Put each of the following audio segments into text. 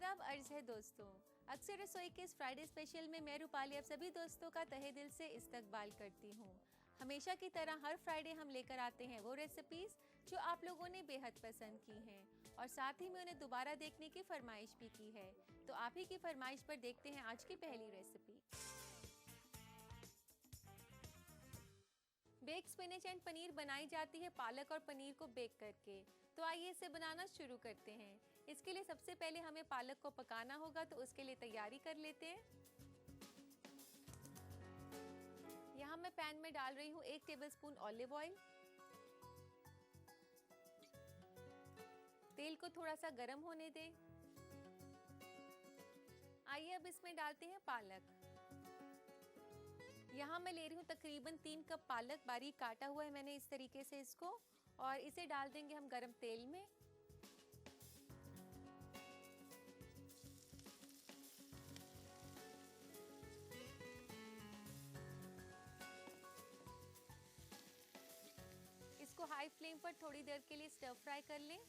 आदाब अर्ज है दोस्तों। अक्सर रसोई के इस फ्राइडे स्पेशल में मैं रूपाली आप सभी दोस्तों का तहे दिल से इस्तकबाल करती हूँ। हमेशा की तरह हर फ्राइडे हम लेकर आते हैं वो रेसिपीज जो आप लोगों ने बेहद पसंद की हैं और साथ ही में उन्हें दोबारा देखने की फरमाइश भी की है। तो आप ही की फरमाइश पर देखते हैं आज की पहली recipe. Bake spinach and paneer बनाई जाती है पालक और पनीर को बेक करके। तो आइए इसे बनाना शुरू करते हैं। इसके लिए सबसे पहले हमें पालक को पकाना होगा, तो उसके लिए तैयारी कर लेते हैं। यहाँ मैं पैन में डाल रही हूँ 1 टेबलस्पून ऑलिव ऑयल। तेल को थोड़ा सा गर्म होने दें। आइए अब इसमें डालते हैं पालक। यहाँ मैं ले रही हूँ तकरीबन 3 कप पालक, बारीक काटा हुआ है मैंने इस तरीके से इसको, और इसे डाल देंगे हम गरम तेल में। इसको हाई फ्लेम पर थोड़ी देर के लिए स्टर फ्राई कर लें।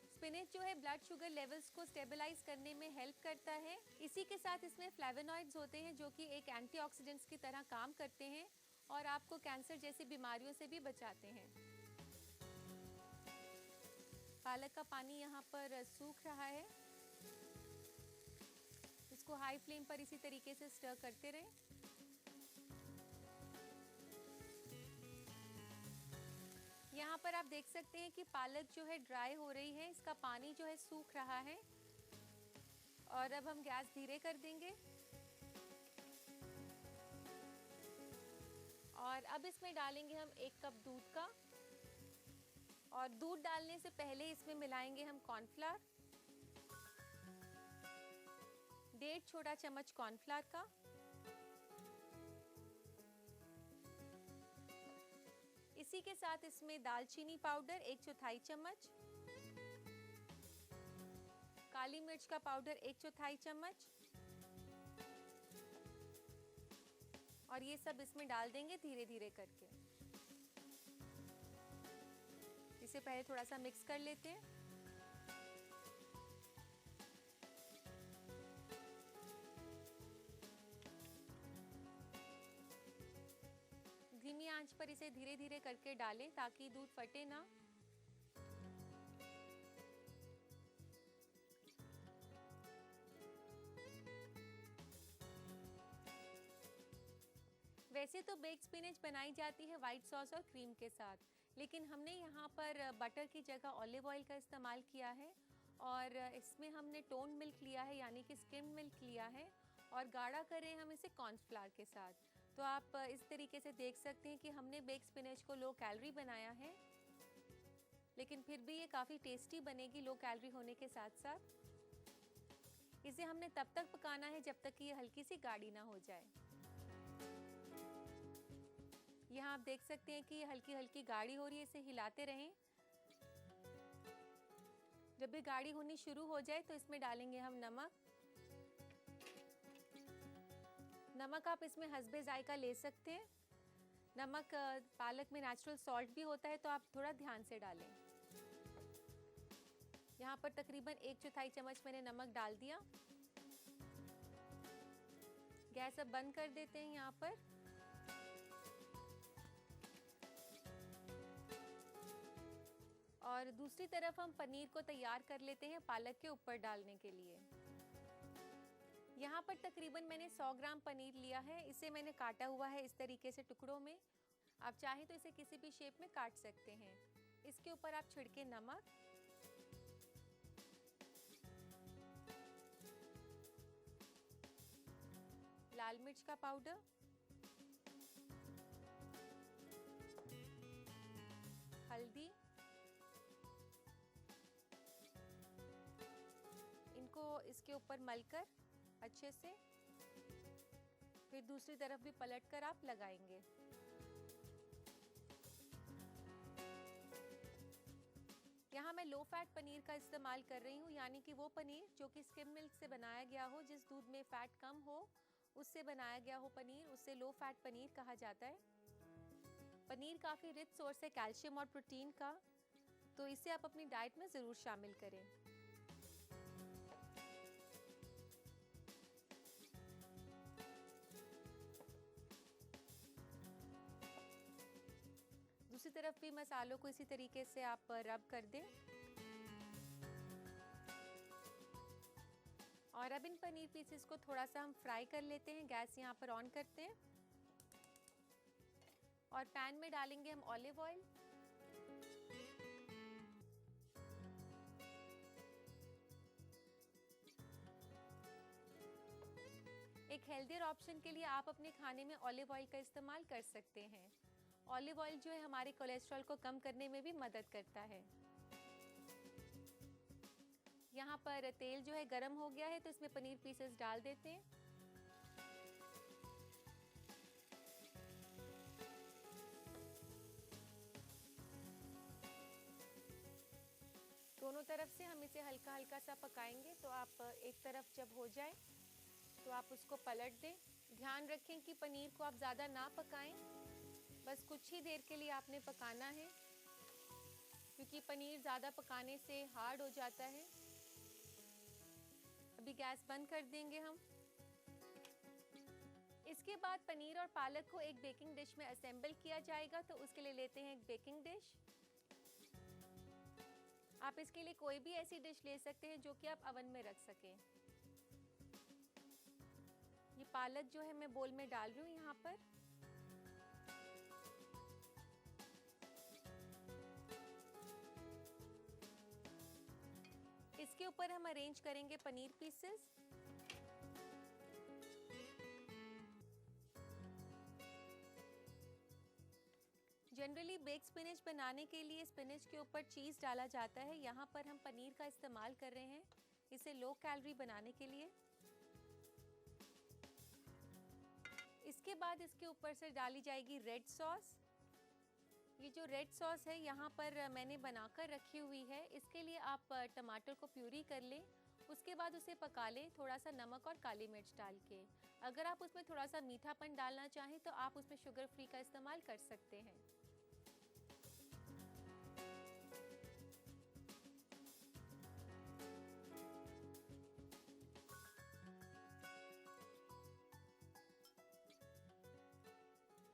स्पिनच जो है ब्लड शुगर लेवल्स को स्टेबलाइज करने में हेल्प करता है। इसी के साथ इसमें फ्लेवोनॉइड्स होते हैं जो कि एक एंटीऑक्सीडेंट्स की तरह काम करते हैं और आपको कैंसर जैसी बीमारियों से भी बचाते हैं। पालक का पानी यहाँ पर सूख रहा है। इसको हाई फ्लेम पर इसी तरीके से स्टर करते रहें। यहाँ पर आप देख सकते हैं कि पालक जो है ड्राई हो रही है, इसका पानी जो है सूख रहा है। और अब हम गैस धीरे कर देंगे और अब इसमें डालेंगे हम 1 कप दूध का, और दूध डालने से पहले इसमें मिलाएंगे हम कॉर्नफ्लावर, 1.5 छोटा चम्मच कॉर्नफ्लावर का। इसी के साथ इसमें दालचीनी पाउडर 1/4 चम्मच, काली मिर्च का पाउडर 1/4 चम्मच, और ये सब इसमें डाल देंगे धीरे धीरे करके। इसे पहले थोड़ा सा मिक्स कर लेते हैं। धीमी आंच पर इसे धीरे धीरे करके डालें ताकि दूध फटे ना। वैसे तो बेक स्पिनच बनाई जाती है व्हाइट सॉस और क्रीम के साथ, लेकिन हमने यहाँ पर बटर की जगह ऑलिव ऑयल का इस्तेमाल किया है और इसमें हमने टोन मिल्क लिया है, यानी कि स्किम्ड मिल्क लिया है, और गाढ़ा करें हम इसे कॉर्नफ्लावर के साथ। तो आप इस तरीके से देख सकते हैं कि हमने बेक स्पिनच को लो कैलोरी बनाया है, लेकिन फिर भी ये काफ़ी टेस्टी बनेगी लो कैलोरी होने के साथ साथ। इसे हमने तब तक पकाना है जब तक कि ये हल्की सी गाढ़ी ना हो जाए। यहाँ आप देख सकते हैं कि ये हल्की हल्की गाढ़ी हो रही है, इसे हिलाते रहें। जब ये गाढ़ी होनी शुरू हो जाए तो इसमें डालेंगे हम नमक। नमक आप इसमें हस्बे जायका ले सकते हैं। नमक पालक में नेचुरल सॉल्ट भी होता है, तो आप थोड़ा ध्यान से डालें। यहाँ पर तकरीबन 1/4 चम्मच मैंने नमक डाल दिया। गैस अब बंद कर देते हैं यहाँ पर। और दूसरी तरफ हम पनीर को तैयार कर लेते हैं पालक के ऊपर डालने के लिए। यहाँ पर तकरीबन मैंने 100 ग्राम पनीर लिया है। इसे मैंने काटा हुआ है इस तरीके से टुकड़ों में। आप चाहें तो इसे किसी भी शेप में काट सकते हैं। इसके ऊपर आप छिड़के नमक, लाल मिर्च का पाउडर, हल्दी, इनको इसके ऊपर मलकर अच्छे से, फिर दूसरी तरफ भी पलटकर आप लगाएंगे। यहाँ मैं लो फैट पनीर का इस्तेमाल कर रही हूँ, यानी कि वो पनीर जो कि स्किम मिल्क से बनाया गया हो, जिस दूध में फैट कम हो उससे बनाया गया हो पनीर, उससे लो फैट पनीर कहा जाता है। पनीर काफ़ी रिच सोर्स है कैल्शियम और प्रोटीन का, तो इसे आप अपनी डाइट में ज़रूर शामिल करें। तरफ भी मसालों को इसी तरीके से आप रब कर दें। और अब इन पनीर पीसेस को थोड़ा सा हम फ्राई कर लेते हैं। गैस यहाँ पर ऑन करते हैं और पैन में डालेंगे हम ऑलिव ऑयल। एक हेल्दियर ऑप्शन के लिए आप अपने खाने में ऑलिव ऑयल का इस्तेमाल कर सकते हैं। ऑलिव ऑयल जो है हमारे कोलेस्ट्रॉल को कम करने में भी मदद करता है। यहाँ पर तेल जो है गरम हो गया है तो इसमें पनीर पीसेस डाल देते हैं। दोनों तरफ से हम इसे हल्का हल्का सा पकाएंगे। तो आप एक तरफ जब हो जाए तो आप उसको पलट दें। ध्यान रखें कि पनीर को आप ज़्यादा ना पकाएं, बस कुछ ही देर के लिए आपने पकाना है, क्योंकि पनीर ज़्यादा पकाने से हार्ड हो जाता है। अभी गैस बंद कर देंगे हम। इसके बाद पनीर और पालक को एक बेकिंग डिश में असेंबल किया जाएगा। तो उसके लिए लेते हैं एक बेकिंग डिश। आप इसके लिए कोई भी ऐसी डिश ले सकते हैं जो कि आप अवन में रख सकें। ये पालक जो है मैं बोल में डाल रही हूँ यहाँ पर। इसके ऊपर हम अरेंज करेंगे paneer pieces. Generally bake spinach बनाने के लिए स्पिनच के ऊपर चीज़ डाला जाता है। यहाँ पर हम पनीर का इस्तेमाल कर रहे हैं इसे लो कैलोरी बनाने के लिए। इसके बाद इसके ऊपर से डाली जाएगी रेड सॉस। ये जो रेड सॉस है यहाँ पर मैंने बनाकर रखी हुई है। इसके लिए आप टमाटर को प्यूरी कर लें, उसके बाद उसे पका लें थोड़ा सा नमक और काली मिर्च डाल के। अगर आप उसमें थोड़ा सा मीठापन डालना चाहें तो आप उसमें शुगर फ्री का इस्तेमाल कर सकते हैं।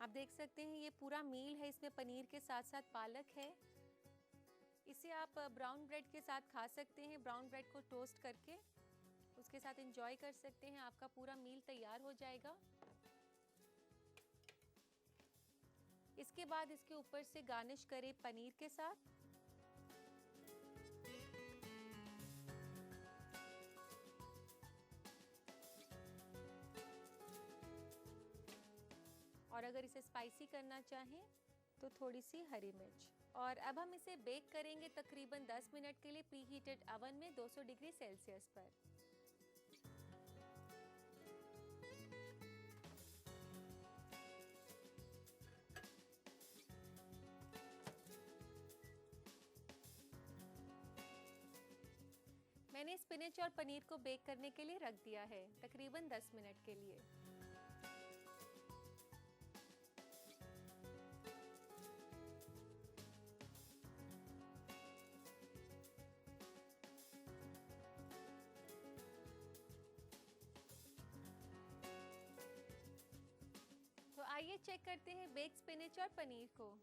आप देख सकते हैं ये पूरा मील है, इसमें पनीर के साथ साथ पालक है। इसे आप ब्राउन ब्रेड के साथ खा सकते हैं। ब्राउन ब्रेड को टोस्ट करके उसके साथ एंजॉय कर सकते हैं। आपका पूरा मील तैयार हो जाएगा। इसके बाद इसके ऊपर से गार्निश करें पनीर के साथ। और अगर इसे स्पाइसी करना चाहें तो थोड़ी सी हरी मिर्च। और अब हम इसे बेक करेंगे तकरीबन 10 मिनट के लिए प्री हीटेड ओवन में 200 डिग्री सेल्सियस पर। मैंने स्पिनच और पनीर को बेक करने के लिए रख दिया है तकरीबन 10 मिनट के लिए। तो आइए चेक करते हैं बेक स्पिनच और पनीर को।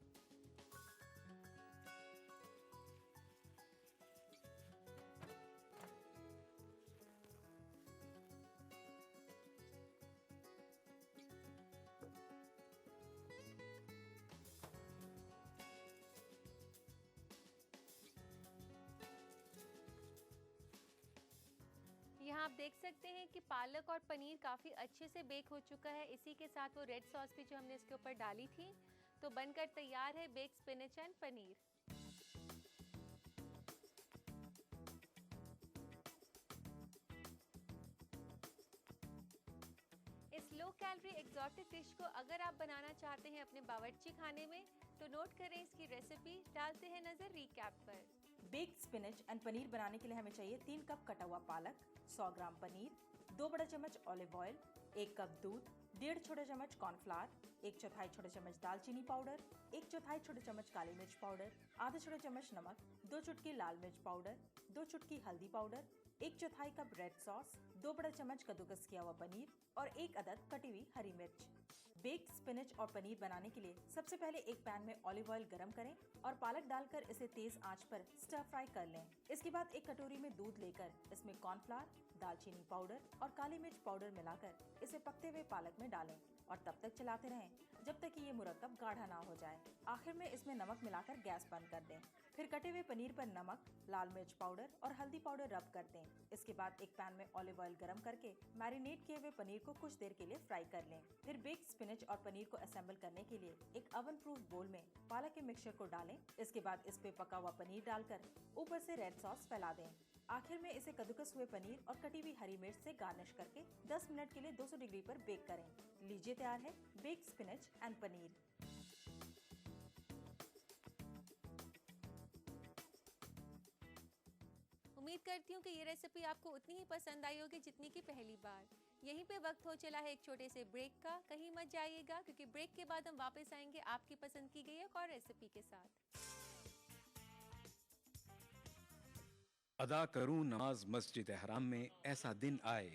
यहाँ आप देख सकते हैं कि पालक और पनीर काफ़ी अच्छे से बेक हो चुका है। इसी के साथ वो रेड सॉस भी जो हमने इसके ऊपर डाली थी, तो बनकर तैयार है बेक स्पिनच एंड पनीर। इस लो कैलोरी एक्सोटिक डिश को अगर आप बनाना चाहते हैं अपने बावर्ची खाने में तो नोट करें इसकी रेसिपी। डालते हैं नजर रिकैप पर। बेक्ड स्पिनच एंड पनीर बनाने के लिए हमें चाहिए 3 कप कटा हुआ पालक, 100 ग्राम पनीर, 2 बड़ा चम्मच ऑलिव ऑयल, 1 कप दूध, 1.5 छोटा चम्मच कॉर्नफ्लावर, 1/4 छोटा चम्मच दालचीनी पाउडर, 1/4 छोटा चम्मच काली मिर्च पाउडर, आधा छोटा चम्मच नमक, 2 चुटकी लाल मिर्च पाउडर, 2 चुटकी हल्दी पाउडर, 1/4 कप रेड सॉस, 2 बड़ा चम्मच कद्दूकस किया हुआ पनीर और 1 अदद कटी हुई हरी मिर्च। बेक्ड स्पिनच और पनीर बनाने के लिए सबसे पहले एक पैन में ऑलिव ऑयल गरम करें और पालक डालकर इसे तेज आंच पर स्टर फ्राई कर लें। इसके बाद एक कटोरी में दूध लेकर इसमें कॉर्नफ्लावर, दालचीनी पाउडर और काली मिर्च पाउडर मिलाकर इसे पकते हुए पालक में डालें और तब तक चलाते रहें जब तक कि ये मुरक्कब गाढ़ा ना हो जाए। आखिर में इसमें नमक मिलाकर गैस बंद कर दें। फिर कटे हुए पनीर पर नमक, लाल मिर्च पाउडर और हल्दी पाउडर रब कर दें। इसके बाद एक पैन में ऑलिव ऑयल गरम करके मैरिनेट किए हुए पनीर को कुछ देर के लिए फ्राई कर लें। फिर बेक्ड स्पिनच और पनीर को असेंबल करने के लिए एक ओवन प्रूफ बोल में पालक के मिक्सचर को डालें। इसके बाद इस पे पका हुआ पनीर डालकर ऊपर से रेड सॉस फैला दें। आखिर में इसे कद्दूकस हुए पनीर और कटी हुई हरी मिर्च से गार्निश करके 10 मिनट के लिए 200 डिग्री पर बेक करें। लीजिए तैयार है बेक्ड स्पिनच एंड पनीर। उम्मीद करती हूँ कि ये रेसिपी आपको उतनी ही पसंद आई होगी जितनी की पहली बार। यहीं पे वक्त हो चला है एक छोटे से ब्रेक का। कहीं मत जाइएगा क्योंकि ब्रेक के बाद हम वापस आएंगे आपकी पसंद की गई एक और रेसिपी के साथ। अदा करूं नमाज मस्जिद हराम में ऐसा दिन आए,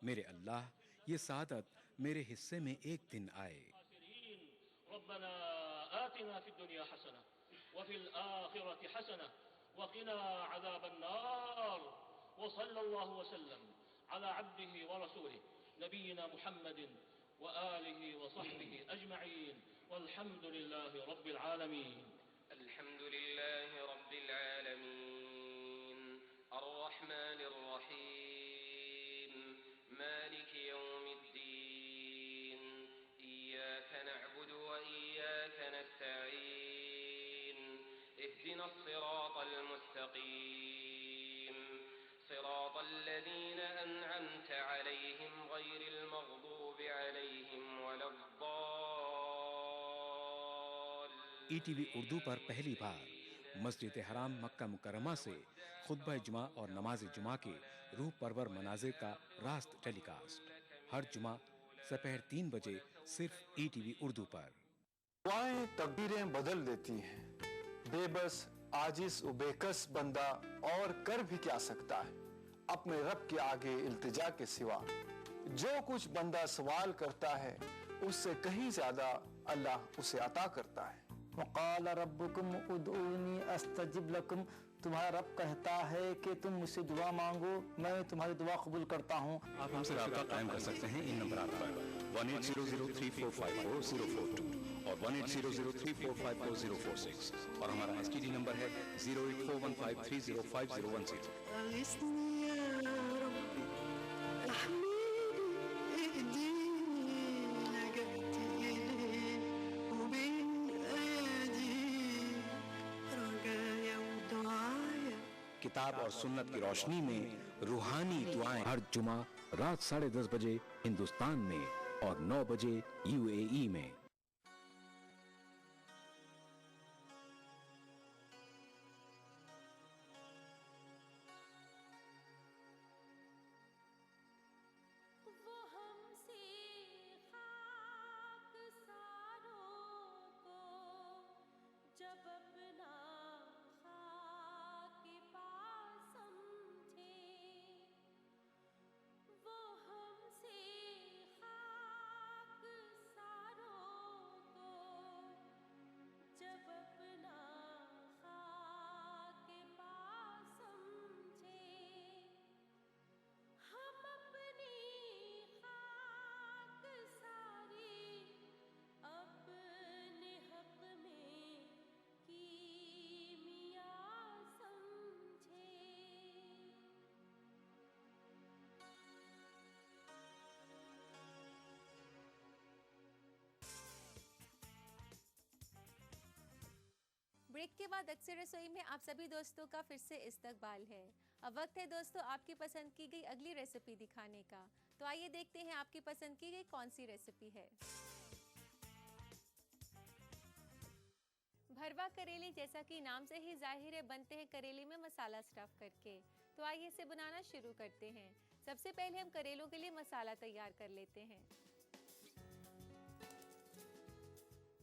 मेरे अल्लाह ये सादत मेरे हिस्से में एक दिन आए। रब्बना आतिना फिद दुनिया हसना व फिल आखिरति हसना व क़िना अज़ाबन्नार व सल्लल्लाहु वसल्लम अला अब्दिही व रसूलिही नबीना मुहम्मदिन व आलिही व सहबिही अजमईन वल्हम्दुलिल्लाहि रब्बिल आलमीन। अल्हम्दुलिल्लाहि रब्बिल आलमीन अर्रहमानिर रहीम मालिकि यौमिद्दीन इय्याका नअबुदु व इय्याका नस्तईन इहदिनस सिरातल मुस्तकीम सिरातल लज़ीना अनअमता अलैहिम गैरिल मग़दूबि अलैहिम वलद्दाल्लीन। ईटीवी उर्दू पर पहली बार मस्जिद हराम मक्का मुकर्रमा से खुतबा जुमा और नमाज जुमा के रूह परवर मनाजिर का रास्त टेलीकास्ट हर जुमा दोपहर 3 बजे सिर्फ ईटीवी उर्दू पर। दुआएं तकदीरें बदल देती हैं। बेबस आजिज व बेकस बंदा और कर भी क्या सकता है अपने रब के आगे इल्तिजा के सिवा। जो कुछ बंदा सवाल करता है उससे कहीं ज्यादा अल्लाह उसे अता करता है। वक़ाल रब्बुकुम उदऊनी अस्तजिब लकुम, तुम्हारा रब कहता है कि तुम मुझसे दुआ मांगो मैं तुम्हारी दुआ कबूल करता हूँ। आप हमसे राब्ता कायम कर सकते हैं इन नंबरात पर 180034544042 और 180034544046 और हमारा एसटीडी नंबर है 08415305010। किताब और सुन्नत की रोशनी में रूहानी दुआएं हर जुमा रात 10:30 बजे हिंदुस्तान में और 9 बजे यूएई में। ब्रेक के बाद अक्सर रसोई में आप सभी दोस्तों का फिर से इस्तकबाल है। अब वक्त है दोस्तों आपकी पसंद की गई अगली रेसिपी दिखाने का। तो आइए देखते हैं आपकी पसंद की गई कौन सी रेसिपी है। भरवा करेले, जैसा कि नाम से ही जाहिर है, बनते हैं करेले में मसाला स्टफ करके। तो आइए इसे बनाना शुरू करते हैं। सबसे पहले हम करेलों के लिए मसाला तैयार कर लेते हैं।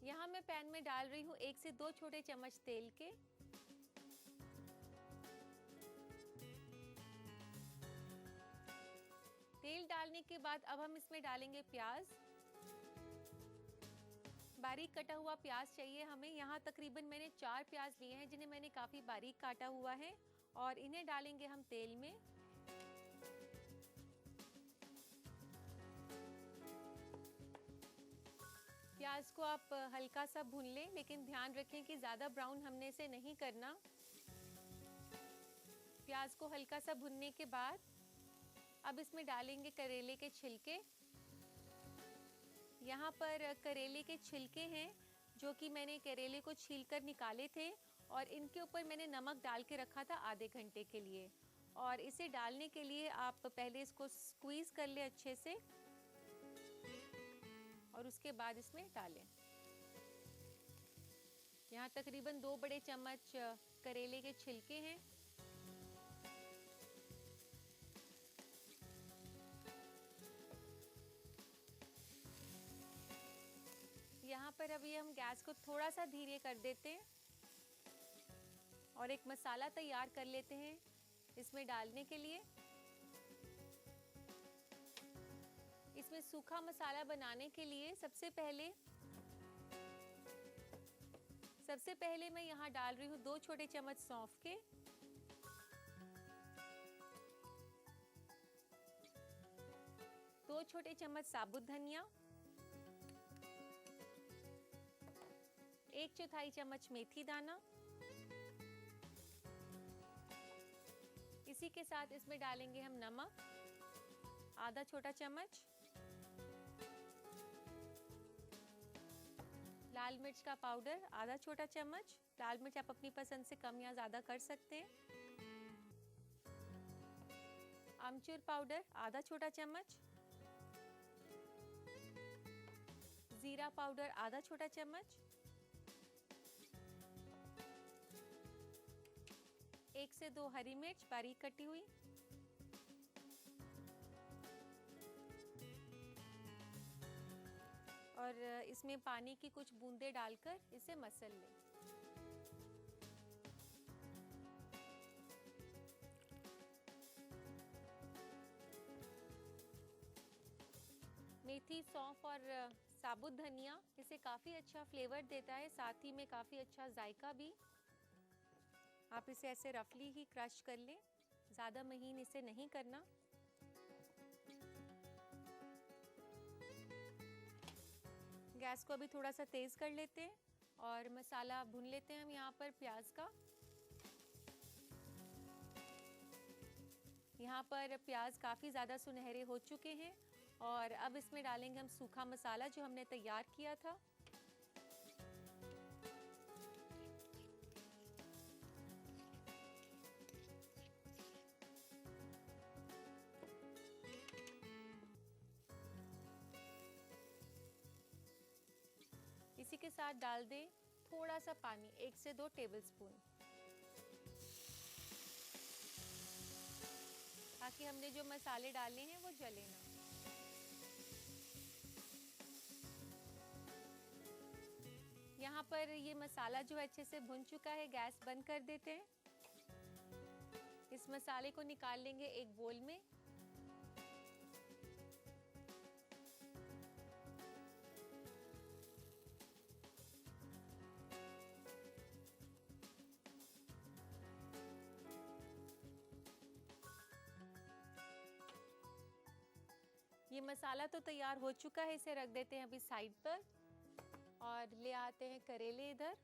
यहाँ मैं पैन में डाल रही हूँ 1 से 2 छोटे चम्मच तेल के। तेल डालने के बाद अब हम इसमें डालेंगे प्याज, बारीक कटा हुआ प्याज चाहिए हमें। यहाँ तकरीबन मैंने 4 प्याज लिए हैं जिन्हें मैंने काफ़ी बारीक काटा हुआ है और इन्हें डालेंगे हम तेल में। प्याज को आप हल्का सा भून लें, लेकिन ध्यान रखें कि ज़्यादा ब्राउन हमने इसे नहीं करना। प्याज को हल्का सा भुनने के बाद अब इसमें डालेंगे करेले के छिलके। यहाँ पर करेले के छिलके हैं जो कि मैंने करेले को छीलकर निकाले थे और इनके ऊपर मैंने नमक डाल के रखा था आधे घंटे के लिए। और इसे डालने के लिए आप पहले इसको स्क्वीज़ कर लें अच्छे से और उसके बाद इसमें डालें। यहाँ तकरीबन 2 बड़े चम्मच करेले के छिलके हैं। यहाँ पर अभी हम गैस को थोड़ा सा धीरे कर देते हैं और एक मसाला तैयार कर लेते हैं इसमें डालने के लिए। इसमें सूखा मसाला बनाने के लिए सबसे पहले मैं यहाँ डाल रही हूँ 2 छोटे चम्मच सौंफ के, 2 छोटे चम्मच साबुत धनिया, 1/4 चम्मच मेथी दाना। इसी के साथ इसमें डालेंगे हम नमक, आधा छोटा चम्मच, लाल मिर्च का पाउडर आधा छोटा चम्मच। लाल मिर्च आप अपनी पसंद से कम या ज़्यादा कर सकते हैं। आमचूर पाउडर आधा छोटा चम्मच, जीरा पाउडर आधा छोटा चम्मच, 1 से 2 हरी मिर्च बारीक कटी हुई, और इसमें पानी की कुछ बूंदें डालकर इसे मसल लें। मेथी, सौंफ और साबुत धनिया इसे काफ़ी अच्छा फ्लेवर देता है, साथ ही में काफ़ी अच्छा जायका भी। आप इसे ऐसे रफली ही क्रश कर लें, ज़्यादा महीन इसे नहीं करना। गैस को अभी थोड़ा सा तेज़ कर लेते हैं और मसाला भून लेते हैं हम यहाँ पर प्याज का। यहाँ पर प्याज काफ़ी ज़्यादा सुनहरे हो चुके हैं और अब इसमें डालेंगे हम सूखा मसाला जो हमने तैयार किया था। इसी के साथ डाल दें थोड़ा सा पानी, 1 से 2 टेबलस्पून, ताकि हमने जो मसाले डाले हैं वो जले ना। यहाँ पर ये मसाला जो अच्छे से भुन चुका है, गैस बंद कर देते हैं। इस मसाले को निकाल लेंगे एक बोल में। ये मसाला तो तैयार हो चुका है, इसे रख देते हैं अभी साइड पर और ले आते हैं करेले इधर।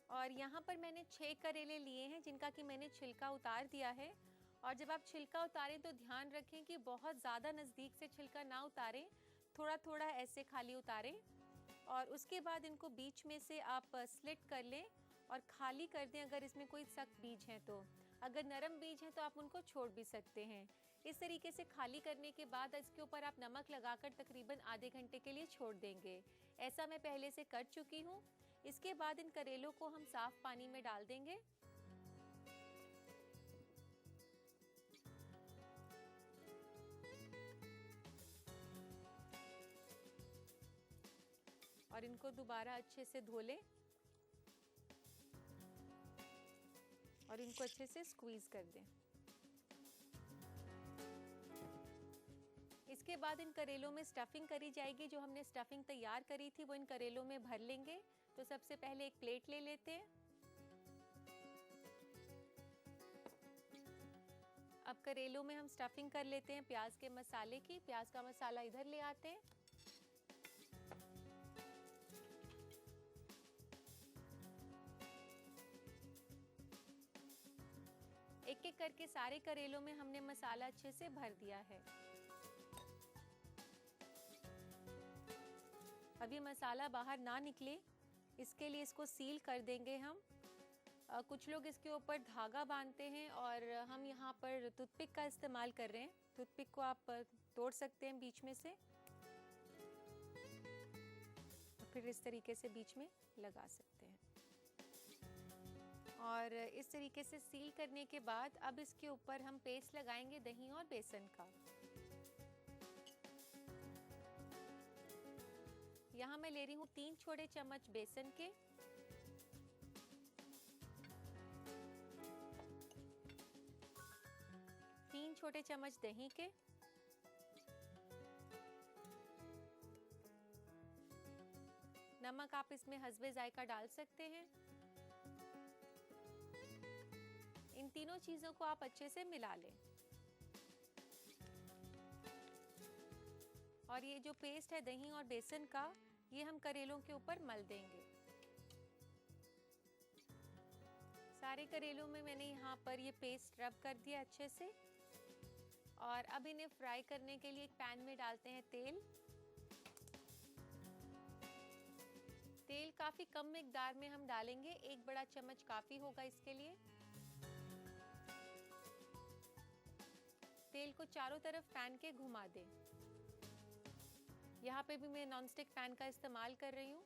और यहाँ पर मैंने 6 करेले लिए हैं जिनका कि मैंने छिलका उतार दिया है। और जब आप छिलका उतारें तो ध्यान रखें कि बहुत ज़्यादा नज़दीक से छिलका ना उतारें, थोड़ा थोड़ा ऐसे खाली उतारें। और उसके बाद इनको बीच में से आप स्लिट कर लें और खाली कर दें अगर इसमें कोई सख्त बीज हैं तो। अगर नरम बीज हैं तो आप उनको छोड़ भी सकते हैं। इस तरीके से खाली करने के बाद इसके ऊपर आप नमक लगाकर तकरीबन आधे घंटे के लिए छोड़ देंगे। ऐसा मैं पहले से कर चुकी हूँ। इसके बाद इन करेलों को हम साफ पानी में डाल देंगे। और इनको दोबारा अच्छे से धो लें और इनको अच्छे से स्क्वीज कर दें। इसके बाद इन करेलों में स्टफिंग करी जाएगी। जो हमने स्टफिंग तैयार करी थी वो इन करेलों में भर लेंगे। तो सबसे पहले एक प्लेट ले लेते हैं। अब करेलों में हम स्टफिंग कर लेते हैं प्याज के मसाले की। प्याज का मसाला इधर ले आते हैं। एक एक करके सारे करेलों में हमने मसाला अच्छे से भर दिया है। अभी मसाला बाहर ना निकले इसके लिए इसको सील कर देंगे हम। कुछ लोग इसके ऊपर धागा बांधते हैं और हम यहाँ पर टूथपिक का इस्तेमाल कर रहे हैं। टूथपिक को आप तोड़ सकते हैं बीच में से, फिर इस तरीके से बीच में लगा सकते हैं। और इस तरीके से सील करने के बाद अब इसके ऊपर हम पेस्ट लगाएंगे दही और बेसन का। यहाँ मैं ले रही हूँ 3 छोटे चम्मच बेसन के, 3 छोटे चम्मच दही के, नमक आप इसमें हस्बे जायका डाल सकते हैं। इन तीनों चीजों को आप अच्छे से मिला लें। और ये जो पेस्ट है दही और बेसन का, ये हम करेलों के ऊपर मल देंगे। सारे करेलों में मैंने यहाँ पर ये पेस्ट रब कर दिया अच्छे से। और अब इन्हें फ्राई करने के लिए एक पैन में डालते हैं तेल। तेल काफी कम मिकदार में हम डालेंगे, 1 बड़ा चम्मच काफी होगा इसके लिए। तेल को चारों तरफ पैन के घुमा दें। यहाँ पे भी मैं नॉनस्टिक पैन का इस्तेमाल कर रही हूँ।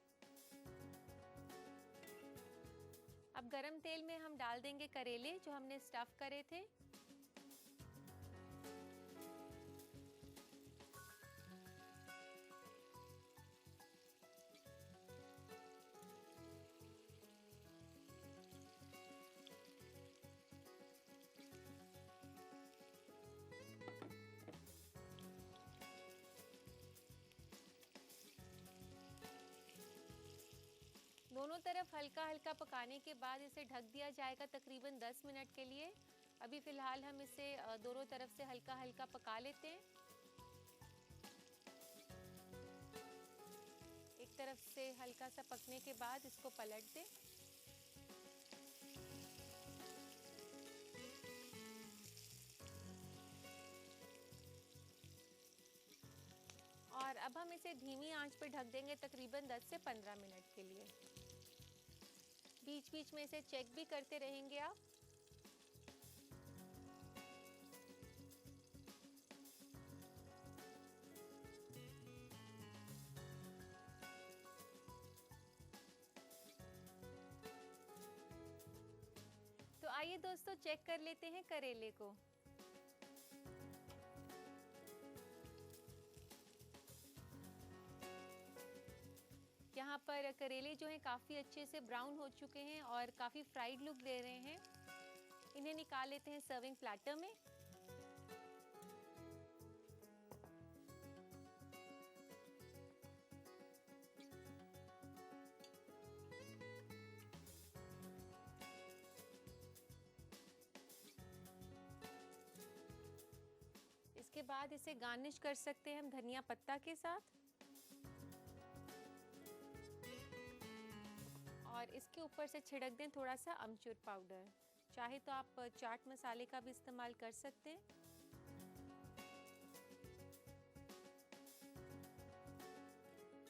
अब गरम तेल में हम डाल देंगे करेले जो हमने स्टफ करे थे। दोनों तरफ हल्का हल्का पकाने के बाद इसे ढक दिया जाएगा तकरीबन 10 मिनट के लिए। अभी फ़िलहाल हम इसे दोनों तरफ से हल्का हल्का पका लेते हैं। एक तरफ से हल्का सा पकने के बाद इसको पलट दें। और अब हम इसे धीमी आंच पर ढक देंगे तकरीबन 10 से 15 मिनट के लिए। बीच बीच में इसे चेक भी करते रहेंगे आप। तो आइए दोस्तों चेक कर लेते हैं करेले को। यहाँ पर करेले जो हैं काफ़ी अच्छे से ब्राउन हो चुके हैं और काफ़ी फ्राइड लुक दे रहे हैं। इन्हें निकाल लेते हैं सर्विंग प्लेटर में। इसके बाद इसे गार्निश कर सकते हैं हम धनिया पत्ता के साथ। और इसके ऊपर से छिड़क दें थोड़ा सा अमचूर पाउडर। चाहे तो आप चाट मसाले का भी इस्तेमाल कर सकते हैं।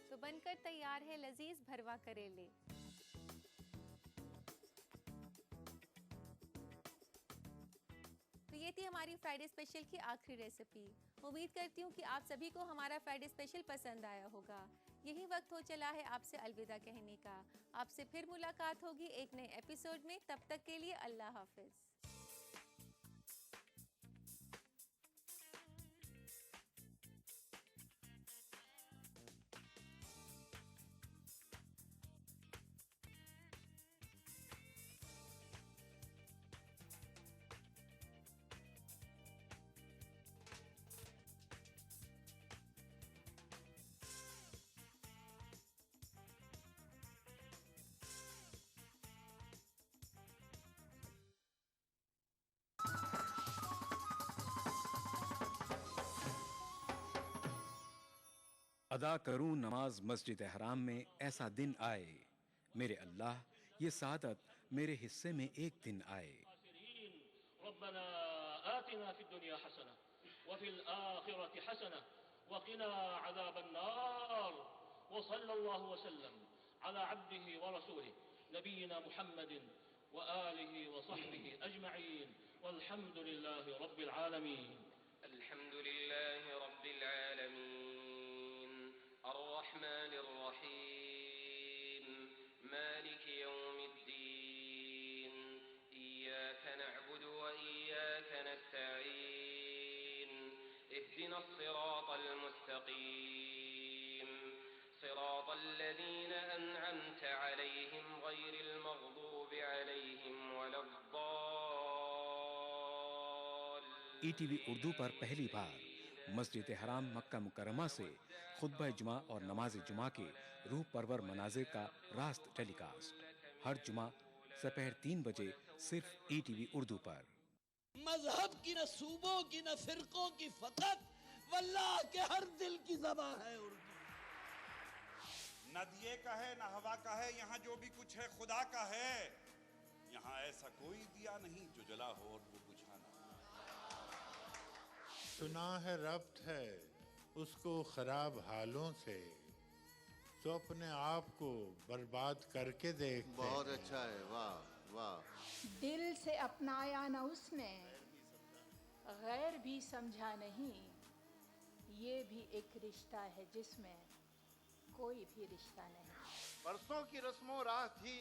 तो बनकर तैयार है लजीज भरवा करेले। तो ये थी हमारी फ्राइडे स्पेशल की आखिरी रेसिपी। उम्मीद करती हूँ कि आप सभी को हमारा फ्राइडे स्पेशल पसंद आया होगा। यही वक्त हो चला है आपसे अलविदा कहने का। आपसे फिर मुलाकात होगी एक नए एपिसोड में। तब तक के लिए अल्लाह हाफिज। अदा करूं नमाज मस्जिद हराम में ऐसा दिन आए, मेरे अल्लाह ये सादत मेरे हिस्से में एक दिन आए। रब्बना आतिना फिद दुनिया हसना व फिल आखिरति हसना व क़िना अज़ाबन नार व सल्लल्लाहु वसल्लम अला अब्दिही व रसूलिही नबीना मुहम्मदिन व आलिही व सहबिही अजमईन वल्हम्दुलिल्लाहि रब्बिल आलमीन। अल्हम्दुलिल्लाहि रब्बिल आलमीन अर्रहमानिर रहीम मालिकि यौमिद्दीन इय्याका नअबुदु व इय्याका नस्तईन इहदिनस सिरातल मुस्तकीम सिरातल लज़ीना अनअमता अलैहिम गैरिल मग़दूबि अलैहिम वलद्दाल्लीन। ईटीवी उर्दू पर पहली बार मस्जिद हराम मक्का मुकर्रमा से खुतबा जुमा और नमाज जुमा के रूह परवर मनाजिर का रास्त टेलीकास्ट हर जुमा दोपहर 3 बजे सिर्फ ईटीवी उर्दू पर। मजहब की न सूबों की न फिरकों की फकत वल्लाह के हर दिल की ज़बान है उर्दू। न दिए का है न हवा का है, यहाँ जो भी कुछ है खुदा का है। यहाँ ऐसा कोई दिया नहीं जो जला हो और वो बुझा ना। सुना है रब्त है उसको खराब हालों से, तो अपने आप को बर्बाद करके देखते बहुत हैं। अच्छा है, वाह वाह। दिल से अपनाया न उसने, गैर भी समझा नहीं। ये भी एक रिश्ता है जिसमें कोई भी रिश्ता नहीं। बरसों की रस्मों राह थी,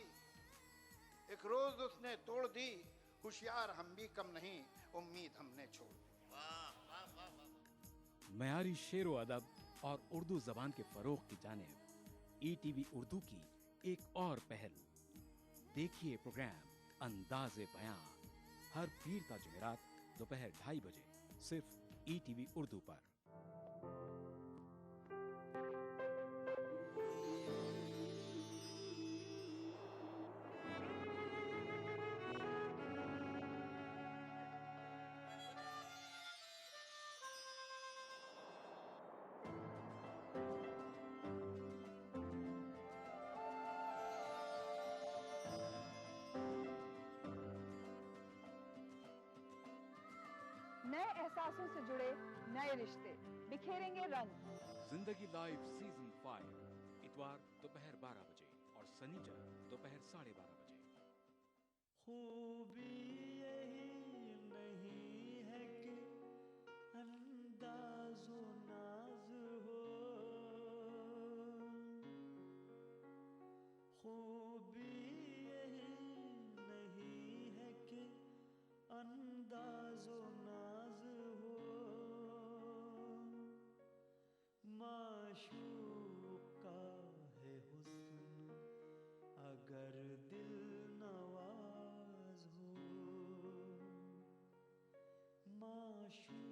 एक रोज उसने तोड़ दी। होशियार हम भी कम नहीं, उम्मीद हमने छोड़ दी। मयारी शेर व अदब और उर्दू जबान के फरोग की जानिब ईटीवी उर्दू की एक और पहल। देखिए प्रोग्राम अंदाज़े बयां हर पीर ता जुमेरात दोपहर 2:30 बजे सिर्फ ईटीवी उर्दू पर। नए एहसासों से जुड़े नए रिश्ते बिखेरेंगे रंग। जिंदगी लाइव सीजन 5 इतवार दोपहर 12 बजे और शनिचर दोपहर 12:30 बजे। खूबी यही नहीं है कि अंदाज़ो नाज हो, खूबी यही नहीं है कि अंदाज़ो नाज हो, माशूक का है हुस्न अगर दिल नवाज हो, माशूक